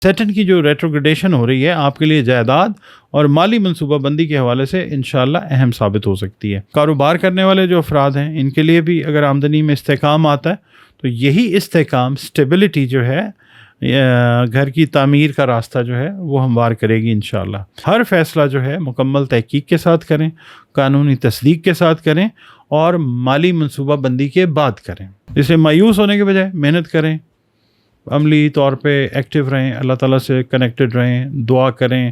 Saturn کی جو ریٹروگریڈیشن ہو رہی ہے آپ کے لیے جائیداد اور مالی منصوبہ بندی کے حوالے سے انشاءاللہ اہم ثابت ہو سکتی ہے. کاروبار کرنے والے جو افراد ہیں ان کے لیے بھی اگر آمدنی میں استحکام آتا ہے تو یہی استحکام اسٹیبلٹی جو ہے گھر کی تعمیر کا راستہ جو ہے وہ ہموار کرے گی انشاءاللہ. ہر فیصلہ جو ہے مکمل تحقیق کے ساتھ کریں, قانونی تصدیق کے ساتھ کریں اور مالی منصوبہ بندی کے بعد کریں. اس سے مایوس ہونے کے بجائے محنت کریں, عملی طور پہ ایکٹیو رہیں, اللہ تعالیٰ سے کنیکٹڈ رہیں, دعا کریں.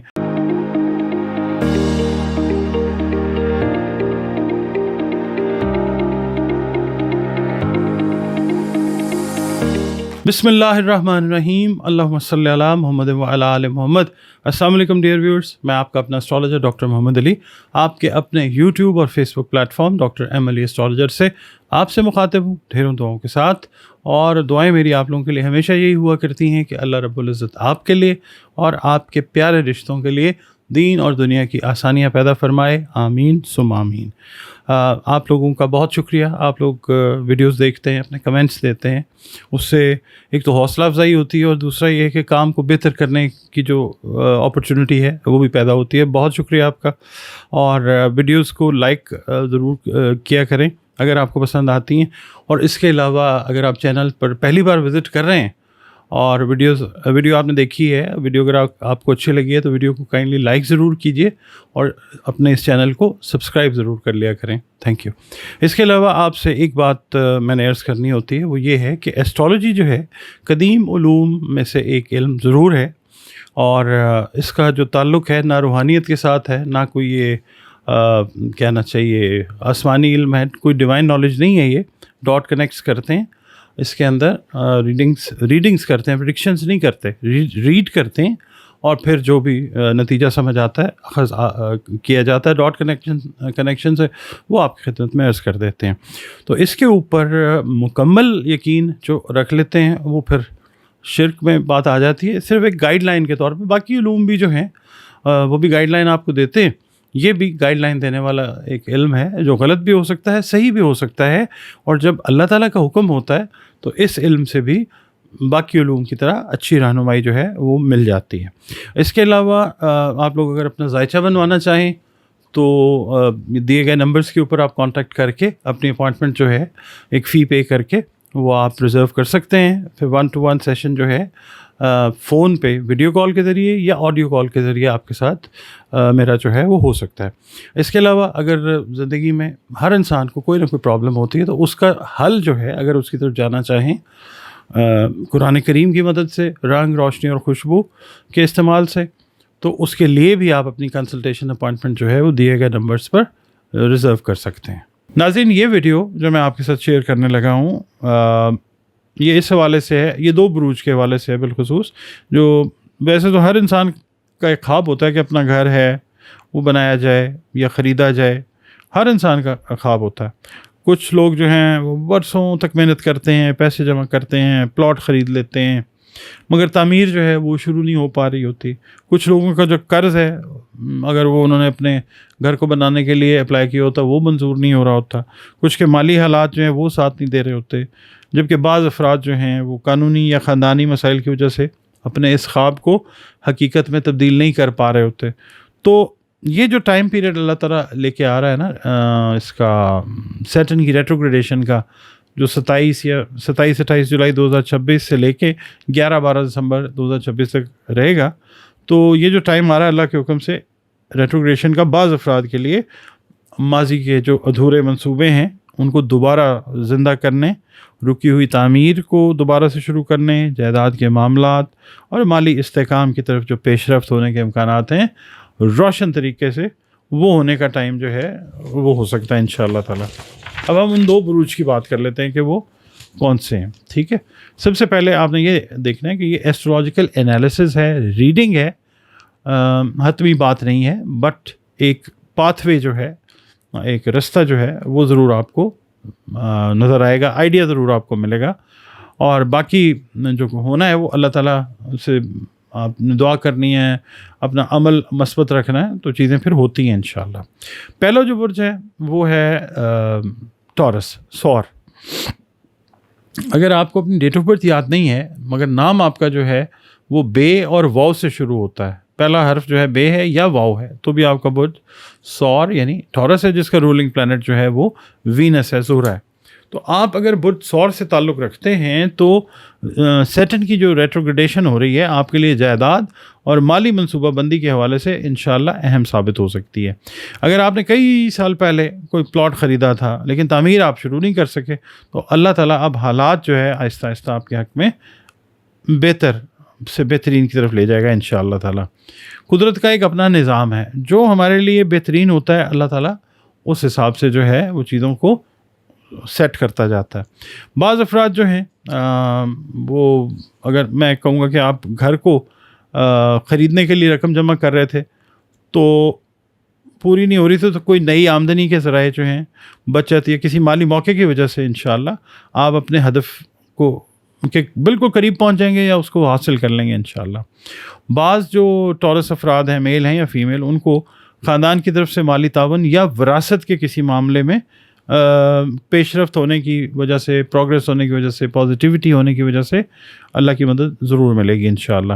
بسم اللہ الرحمن الرحیم. اللہم صلی علی محمد وعلی آل محمد. السلام علیکم ڈیئر ویورز, میں آپ کا اپنا اسٹرالوجر ڈاکٹر محمد علی آپ کے اپنے یوٹیوب اور فیس بک پلیٹ فارم ڈاکٹر ایم علی اسٹرالوجر سے آپ سے مخاطب ہوں ڈھیروں دعاؤں کے ساتھ. اور دعائیں میری آپ لوگوں کے لیے ہمیشہ یہی ہوا کرتی ہیں کہ اللہ رب العزت آپ کے لیے اور آپ کے پیارے رشتوں کے لیے دین اور دنیا کی آسانیاں پیدا فرمائے. آمین ثم آمین. آپ لوگوں کا بہت شکریہ. آپ لوگ ویڈیوز دیکھتے ہیں, اپنے کمنٹس دیتے ہیں, اس سے ایک تو حوصلہ افزائی ہوتی ہے اور دوسرا یہ ہے کہ کام کو بہتر کرنے کی جو اپرچونٹی ہے وہ بھی پیدا ہوتی ہے. بہت شکریہ آپ کا. اور ویڈیوز کو لائک ضرور کیا کریں اگر آپ کو پسند آتی ہیں. اور اس کے علاوہ اگر آپ چینل پر پہلی بار وزٹ کر رہے ہیں اور ویڈیو آپ نے دیکھی ہے, ویڈیو اگر آپ کو اچھی لگی ہے تو ویڈیو کو کائنڈلی لائک ضرور کیجیے اور اپنے اس چینل کو سبسکرائب ضرور کر لیا کریں. Thank you. اس کے علاوہ آپ سے ایک بات میں نے عرض کرنی ہوتی ہے, وہ یہ ہے کہ ایسٹرالوجی جو ہے قدیم علوم میں سے ایک علم ضرور ہے اور اس کا جو تعلق ہے نہ روحانیت کے ساتھ ہے, نہ کوئی یہ کہنا چاہیے آسمانی علم ہے, کوئی ڈیوائن نالج نہیں ہے. یہ ڈاٹ کنیکٹس کرتے ہیں, اس کے اندر ریڈنگز کرتے ہیں, پریڈکشنز نہیں کرتے, ریڈ کرتے ہیں اور پھر جو بھی نتیجہ سمجھ آتا ہے کیا جاتا ہے ڈاٹ کنیکشن سے, وہ آپ کی خدمت میں عرض کر دیتے ہیں. تو اس کے اوپر مکمل یقین جو رکھ لیتے ہیں وہ پھر شرک میں بات آ جاتی ہے. صرف ایک گائیڈ لائن کے طور پہ, باقی علوم بھی جو ہیں وہ بھی گائیڈ لائن آپ کو دیتے ہیں. یہ بھی گائیڈ لائن دینے والا ایک علم ہے جو غلط بھی ہو سکتا ہے, صحیح بھی ہو سکتا ہے. اور جب اللہ تعالیٰ کا حکم ہوتا ہے تو اس علم سے بھی باقی علوم کی طرح اچھی رہنمائی جو ہے وہ مل جاتی ہے. اس کے علاوہ آپ لوگ اگر اپنا ذائچہ بنوانا چاہیں تو دیے گئے نمبرز کے اوپر آپ کانٹیکٹ کر کے اپنی اپوائنٹمنٹ جو ہے ایک فی پے کر کے وہ آپ ریزرو کر سکتے ہیں. پھر 1-to-1 سیشن جو ہے فون پہ ویڈیو کال کے ذریعے یا آڈیو کال کے ذریعے آپ کے ساتھ میرا جو ہے وہ ہو سکتا ہے. اس کے علاوہ اگر زندگی میں ہر انسان کو کوئی نہ کوئی پرابلم ہوتی ہے تو اس کا حل جو ہے اگر اس کی طرف جانا چاہیں قرآن کریم کی مدد سے, رنگ روشنی اور خوشبو کے استعمال سے, تو اس کے لیے بھی آپ اپنی کنسلٹیشن اپوائنٹمنٹ جو ہے وہ دیے گئے نمبرز پر ریزرو کر سکتے ہیں. ناظرین, یہ ویڈیو جو میں آپ کے ساتھ شیئر کرنے لگا ہوں یہ اس حوالے سے ہے, یہ 2 بروج کے حوالے سے ہے بالخصوص. جو ویسے تو ہر انسان کا ایک خواب ہوتا ہے کہ اپنا گھر ہے وہ بنایا جائے یا خریدا جائے, ہر انسان کا خواب ہوتا ہے. کچھ لوگ جو ہیں وہ برسوں تک محنت کرتے ہیں, پیسے جمع کرتے ہیں, پلاٹ خرید لیتے ہیں, مگر تعمیر جو ہے وہ شروع نہیں ہو پا رہی ہوتی. کچھ لوگوں کا جو قرض ہے اگر وہ انہوں نے اپنے گھر کو بنانے کے لیے اپلائی کیا ہوتا وہ منظور نہیں ہو رہا ہوتا. کچھ کے مالی حالات جو ہیں وہ ساتھ نہیں دے رہے ہوتے, جبکہ بعض افراد جو ہیں وہ قانونی یا خاندانی مسائل کی وجہ سے اپنے اس خواب کو حقیقت میں تبدیل نہیں کر پا رہے ہوتے. تو یہ جو ٹائم پیریڈ اللہ تعالیٰ لے کے آ رہا ہے نا اس کا سیٹرن کی ریٹروگریڈیشن کا, جو 27-28 جولائی 2026 سے لے کے 11-12 دسمبر 2026 تک رہے گا, تو یہ جو ٹائم آ رہا ہے اللہ کے حکم سے ریٹروگریڈیشن کا بعض افراد کے لیے ماضی کے جو ادھورے منصوبے ہیں ان کو دوبارہ زندہ کرنے, رکی ہوئی تعمیر کو دوبارہ سے شروع کرنے, جائیداد کے معاملات اور مالی استحکام کی طرف جو پیش رفت ہونے کے امکانات ہیں روشن طریقے سے, وہ ہونے کا ٹائم جو ہے وہ ہو سکتا ہے انشاءاللہ تعالیٰ. اب ہم ان 2 بروج کی بات کر لیتے ہیں کہ وہ کون سے ہیں. ٹھیک ہے, سب سے پہلے آپ نے یہ دیکھنا ہے کہ یہ ایسٹرولوجیکل انالیسز ہے, ریڈنگ ہے, حتمی بات نہیں ہے, بٹ ایک پاتھ وے جو ہے, ایک رستہ جو ہے وہ ضرور آپ کو نظر آئے گا, آئیڈیا ضرور آپ کو ملے گا. اور باقی جو ہونا ہے وہ اللہ تعالیٰ سے آپ نے دعا کرنی ہے, اپنا عمل مثبت رکھنا ہے, تو چیزیں پھر ہوتی ہیں انشاءاللہ. پہلا جو برج ہے وہ ہے ٹورس, سور. اگر آپ کو اپنی ڈیٹ آف برتھ یاد نہیں ہے مگر نام آپ کا جو ہے وہ بے اور واو سے شروع ہوتا ہے، پہلا حرف جو ہے بے ہے یا واو ہے، تو بھی آپ کا برج سور یعنی ٹورس ہے، جس کا رولنگ پلانٹ جو ہے وہ وینس ہے، زہرہ ہے۔ تو آپ اگر برج سور سے تعلق رکھتے ہیں تو سیٹرن کی جو ریٹروگریڈیشن ہو رہی ہے آپ کے لیے جائیداد اور مالی منصوبہ بندی کے حوالے سے انشاءاللہ اہم ثابت ہو سکتی ہے۔ اگر آپ نے کئی سال پہلے کوئی پلاٹ خریدا تھا لیکن تعمیر آپ شروع نہیں کر سکے، تو اللہ تعالیٰ اب حالات جو ہے آہستہ آہستہ آپ کے حق میں بہتر سے بہترین کی طرف لے جائے گا انشاءاللہ تعالیٰ۔ قدرت کا ایک اپنا نظام ہے، جو ہمارے لیے بہترین ہوتا ہے اللہ تعالیٰ اس حساب سے جو ہے وہ چیزوں کو سیٹ کرتا جاتا ہے۔ بعض افراد جو ہیں وہ اگر میں کہوں گا کہ آپ گھر کو خریدنے کے لیے رقم جمع کر رہے تھے تو پوری نہیں ہو رہی تھی، تو کوئی نئی آمدنی کے ذرائع جو ہیں بچت یا کسی مالی موقع کی وجہ سے انشاءاللہ آپ اپنے ہدف کو کہ بالکل قریب پہنچ جائیں گے یا اس کو حاصل کر لیں گے انشاءاللہ۔ بعض جو ٹورس افراد ہیں، میل ہیں یا فیمیل، ان کو خاندان کی طرف سے مالی تعاون یا وراثت کے کسی معاملے میں پیش رفت ہونے کی وجہ سے، پروگریس ہونے کی وجہ سے، پازیٹیوٹی ہونے کی وجہ سے اللہ کی مدد ضرور ملے گی انشاءاللہ۔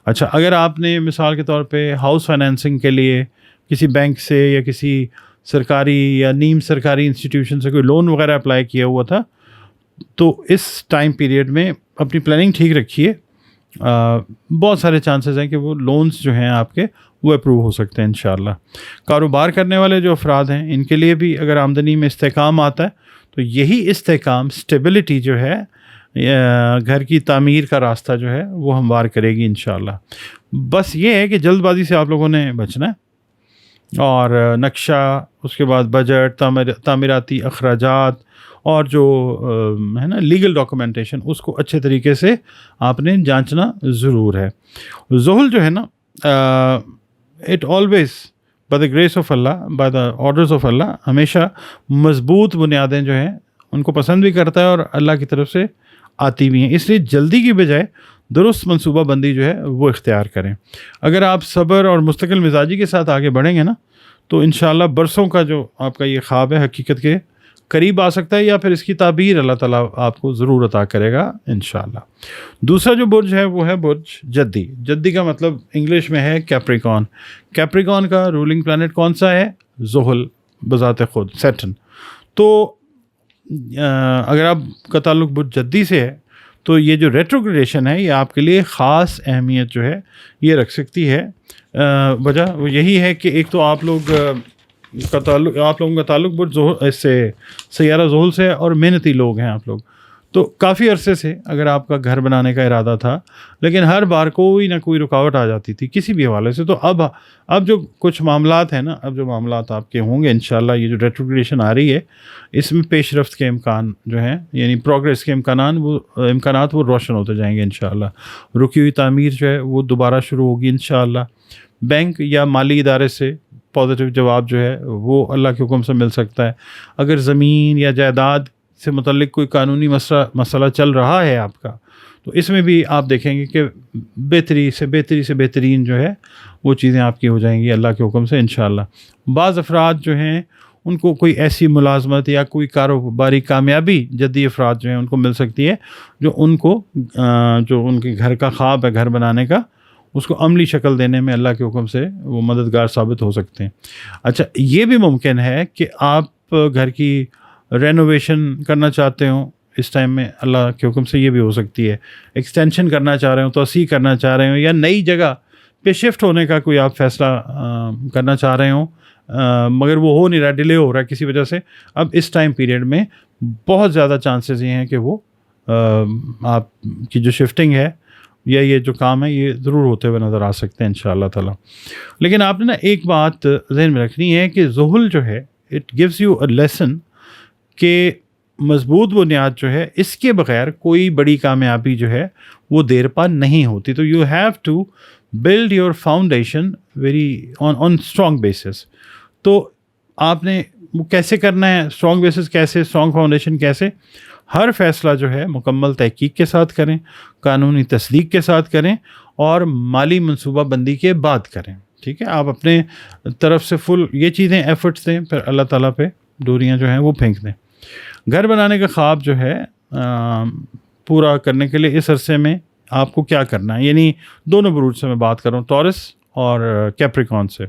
اچھا، اگر آپ نے مثال کے طور پہ ہاؤس فائنینسنگ کے لیے کسی بینک سے یا کسی سرکاری یا نیم سرکاری انسٹیٹیوشن سے کوئی لون وغیرہ اپلائی کیا ہوا تھا، تو اس ٹائم پیریڈ میں اپنی پلاننگ ٹھیک رکھیے، بہت سارے چانسز ہیں کہ وہ لونز جو ہیں آپ کے وہ اپروو ہو سکتے ہیں انشاءاللہ۔ کاروبار کرنے والے جو افراد ہیں ان کے لیے بھی اگر آمدنی میں استحکام آتا ہے تو یہی استحکام، اسٹیبلٹی جو ہے، گھر کی تعمیر کا راستہ جو ہے وہ ہموار کرے گی انشاءاللہ۔ بس یہ ہے کہ جلد بازی سے آپ لوگوں نے بچنا ہے، اور نقشہ، اس کے بعد بجٹ، تعمیراتی اخراجات اور جو ہے نا لیگل ڈاکومنٹیشن، اس کو اچھے طریقے سے آپ نے جانچنا ضرور ہے۔ زحل جو ہے نا، it always by the grace of Allah, by the orders of Allah, ہمیشہ مضبوط بنیادیں جو ہیں ان کو پسند بھی کرتا ہے اور اللہ کی طرف سے آتی بھی ہیں، اس لیے جلدی کی بجائے درست منصوبہ بندی جو ہے وہ اختیار کریں۔ اگر آپ صبر اور مستقل مزاجی کے ساتھ آگے بڑھیں گے نا تو انشاءاللہ برسوں کا جو آپ کا یہ خواب ہے حقیقت کے قریب آ سکتا ہے، یا پھر اس کی تعبیر اللہ تعالیٰ آپ کو ضرور عطا کرے گا انشاءاللہ۔ دوسرا جو برج ہے وہ ہے برج جدی۔ جدی کا مطلب انگلش میں ہے کیپریکون۔ کیپریکون کا رولنگ پلانٹ کون سا ہے؟ زحل بذات خود، سیٹرن۔ تو اگر آپ کا تعلق برج جدی سے ہے تو یہ جو ریٹروگریڈیشن ہے یہ آپ کے لیے خاص اہمیت جو ہے یہ رکھ سکتی ہے۔ وجہ وہ یہی ہے کہ ایک تو آپ لوگوں کا تعلق برج اس سے سیارہ زحل سے ہے، اور محنتی لوگ ہیں آپ لوگ، تو کافی عرصے سے اگر آپ کا گھر بنانے کا ارادہ تھا لیکن ہر بار کوئی نہ کوئی رکاوٹ آ جاتی تھی کسی بھی حوالے سے، تو اب جو کچھ معاملات ہیں نا، اب جو معاملات آپ کے ہوں گے انشاءاللہ، یہ جو ریٹروگریڈیشن آ رہی ہے اس میں پیش رفت کے امکان جو ہیں، یعنی پروگریس کے امکانات وہ روشن ہوتے جائیں گے انشاءاللہ۔ رکی ہوئی تعمیر جو ہے وہ دوبارہ شروع ہوگی انشاءاللہ۔ بینک یا مالی ادارے سے پازیٹیو جواب جو ہے وہ اللہ کے حکم سے مل سکتا ہے۔ اگر زمین یا جائیداد سے متعلق کوئی قانونی مسئلہ چل رہا ہے آپ کا، تو اس میں بھی آپ دیکھیں گے کہ بہتری سے بہترین جو ہے وہ چیزیں آپ کی ہو جائیں گی اللہ کے حکم سے انشاءاللہ۔ بعض افراد جو ہیں ان کو کوئی ایسی ملازمت یا کوئی کاروباری کامیابی جدی افراد جو ہیں ان کو مل سکتی ہے جو ان کے گھر کا خواب ہے گھر بنانے کا، اس کو عملی شکل دینے میں اللہ کے حکم سے وہ مددگار ثابت ہو سکتے ہیں۔ اچھا، یہ بھی ممکن ہے کہ آپ گھر کی رینوویشن کرنا چاہتے ہوں، اس ٹائم میں اللہ کے حکم سے یہ بھی ہو سکتی ہے، ایکسٹینشن کرنا چاہ رہے ہوں، توسیع کرنا چاہ رہے ہوں، یا نئی جگہ پہ شفٹ ہونے کا کوئی آپ فیصلہ کرنا چاہ رہے ہوں مگر وہ ہو نہیں رہا، ڈیلے ہو رہا ہے کسی وجہ سے، اب اس ٹائم پیریڈ میں بہت زیادہ چانسز یہ ہیں کہ وہ آپ کی جو شفٹنگ ہے یا یہ جو کام ہے یہ ضرور ہوتے ہوئے نظر آ سکتے ہیں انشاءاللہ تعالیٰ۔ لیکن آپ نے نا ایک بات ذہن میں رکھنی ہے کہ زحل جو ہے it gives you a lesson کہ مضبوط بنیاد جو ہے اس کے بغیر کوئی بڑی کامیابی جو ہے وہ دیر پا نہیں ہوتی۔ تو you have to build your foundation very on strong basis. تو آپ نے وہ کیسے کرنا ہے، اسٹرانگ بیسس کیسے، اسٹرانگ فاؤنڈیشن کیسے؟ ہر فیصلہ جو ہے مکمل تحقیق کے ساتھ کریں، قانونی تصدیق کے ساتھ کریں، اور مالی منصوبہ بندی کے بعد کریں، ٹھیک ہے؟ آپ اپنے طرف سے فل یہ چیزیں ایفرٹس دیں، پھر اللہ تعالیٰ پہ ڈوریاں جو ہیں وہ پھینک دیں۔ گھر بنانے کا خواب جو ہے پورا کرنے کے لیے اس عرصے میں آپ کو کیا کرنا ہے، یعنی دونوں بروج سے میں بات کر رہا ہوں، ٹورس اور کیپریکون سے.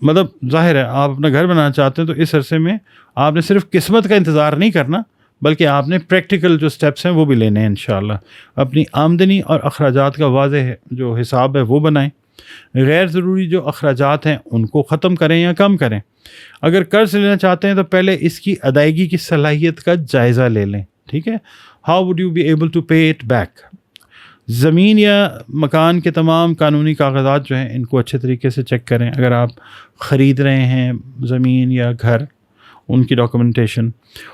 مطلب ظاہر ہے آپ اپنا گھر بنانا چاہتے ہیں تو اس عرصے میں آپ نے صرف قسمت کا انتظار نہیں کرنا، بلکہ آپ نے پریکٹیکل جو سٹیپس ہیں وہ بھی لینے ہیں انشاءاللہ. اپنی آمدنی اور اخراجات کا واضح جو حساب ہے وہ بنائیں. غیر ضروری جو اخراجات ہیں ان کو ختم کریں یا کم کریں. اگر قرض لینا چاہتے ہیں تو پہلے اس کی ادائیگی کی صلاحیت کا جائزہ لے لیں. ٹھیک ہے، how would you be able to pay it back. زمین یا مکان کے تمام قانونی کاغذات جو ہیں ان کو اچھے طریقے سے چیک کریں. اگر آپ خرید رہے ہیں زمین یا گھر، ان کی ڈاکومنٹیشن.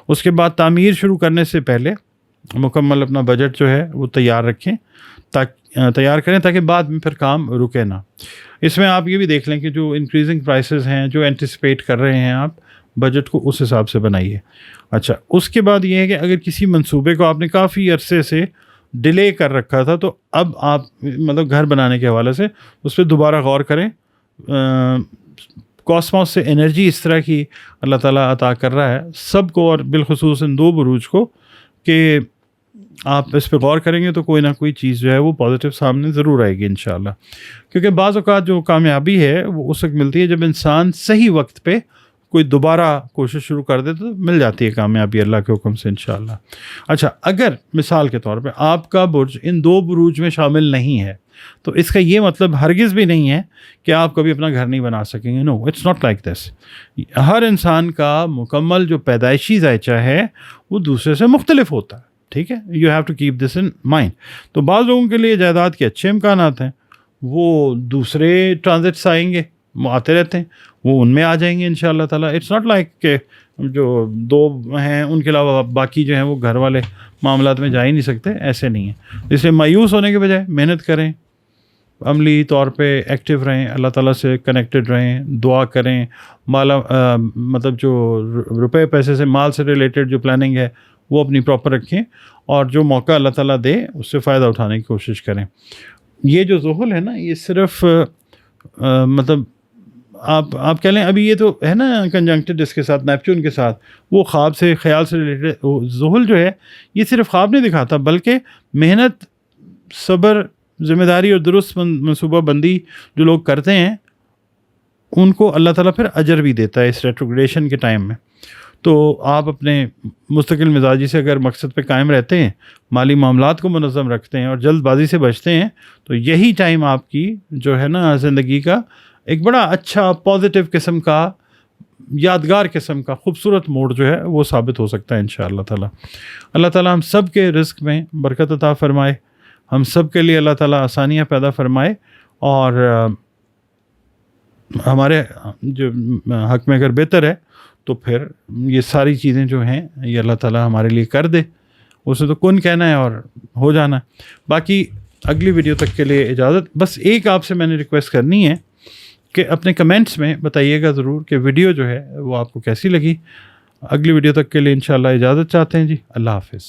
اس کے بعد تعمیر شروع کرنے سے پہلے مکمل اپنا بجٹ جو ہے وہ تیار کریں تاکہ بعد میں پھر کام رکے نہ. اس میں آپ یہ بھی دیکھ لیں کہ جو انکریزنگ پرائسز ہیں جو اینٹیسپیٹ کر رہے ہیں آپ، بجٹ کو اس حساب سے بنائیے. اچھا، اس کے بعد یہ ہے کہ اگر کسی منصوبے کو آپ نے کافی عرصے سے ڈیلے کر رکھا تھا تو اب آپ مطلب گھر بنانے کے حوالے سے اس پہ دوبارہ غور کریں. کاسموس سے انرجی اس طرح کی اللہ تعالیٰ عطا کر رہا ہے سب کو، اور بالخصوص ان 2 بروج کو، کہ آپ اس پہ غور کریں گے تو کوئی نہ کوئی چیز جو ہے وہ پازیٹیو سامنے ضرور آئے گی انشاءاللہ. کیونکہ بعض اوقات جو کامیابی ہے وہ اس وقت ملتی ہے جب انسان صحیح وقت پہ کوئی دوبارہ کوشش شروع کر دے تو مل جاتی ہے کامیابی اللہ کے حکم سے انشاءاللہ. اچھا، اگر مثال کے طور پہ آپ کا برج ان 2 بروج میں شامل نہیں ہے تو اس کا یہ مطلب ہرگز بھی نہیں ہے کہ آپ کبھی اپنا گھر نہیں بنا سکیں گے. نو، اٹس ناٹ لائک دس. ہر انسان کا مکمل جو پیدائشی ذائچہ ہے وہ دوسرے سے مختلف ہوتا ہے. ٹھیک ہے، you have to keep this in mind. تو بعض لوگوں کے لیے جائیداد کے اچھے امکانات ہیں، وہ دوسرے ٹرانزٹس آئیں گے، وہ آتے رہتے ہیں، وہ ان میں آ جائیں گے انشاءاللہ تعالیٰ. اٹس ناٹ لائک کہ جو 2 ہیں ان کے علاوہ باقی جو ہیں وہ گھر والے معاملات میں جا ہی نہیں سکتے، ایسے نہیں ہیں. اس لیے مایوس ہونے کے بجائے محنت کریں، عملی طور پہ ایکٹیو رہیں، اللہ تعالیٰ سے کنیکٹڈ رہیں، دعا کریں. مطلب جو روپے پیسے سے، مال سے ریلیٹڈ جو پلاننگ ہے وہ اپنی پراپر رکھیں، اور جو موقع اللہ تعالیٰ دے اس سے فائدہ اٹھانے کی کوشش کریں. یہ جو زحل ہے نا، یہ صرف مطلب آپ کہہ لیں ابھی یہ تو ہے نا کنجنکٹڈ اس کے ساتھ، نیپچون کے ساتھ، وہ خواب سے، خیال سے ریلیٹڈ. زحل جو ہے یہ صرف خواب نہیں دکھاتا، بلکہ محنت، صبر، ذمہ داری اور درست منصوبہ بندی جو لوگ کرتے ہیں ان کو اللہ تعالیٰ پھر اجر بھی دیتا ہے اس ریٹروگریشن کے ٹائم میں. تو آپ اپنے مستقل مزاجی سے اگر مقصد پہ قائم رہتے ہیں، مالی معاملات کو منظم رکھتے ہیں اور جلد بازی سے بچتے ہیں تو یہی ٹائم آپ کی جو ہے نا زندگی کا ایک بڑا اچھا پازیٹیو قسم کا، یادگار قسم کا خوبصورت موڑ جو ہے وہ ثابت ہو سکتا ہے انشاءاللہ تعالیٰ. اللہ تعالیٰ ہم سب کے رزق میں برکت عطا فرمائے، ہم سب کے لیے اللہ تعالیٰ آسانیاں پیدا فرمائے، اور ہمارے جو حق میں اگر بہتر ہے تو پھر یہ ساری چیزیں جو ہیں یہ اللہ تعالیٰ ہمارے لیے کر دے. اسے تو کن کہنا ہے اور ہو جانا. باقی اگلی ویڈیو تک کے لیے اجازت. بس ایک آپ سے میں نے ریکویسٹ کرنی ہے کہ اپنے کمنٹس میں بتائیے گا ضرور کہ ویڈیو جو ہے وہ آپ کو کیسی لگی. اگلی ویڈیو تک کے لیے انشاءاللہ اجازت چاہتے ہیں جی. اللہ حافظ.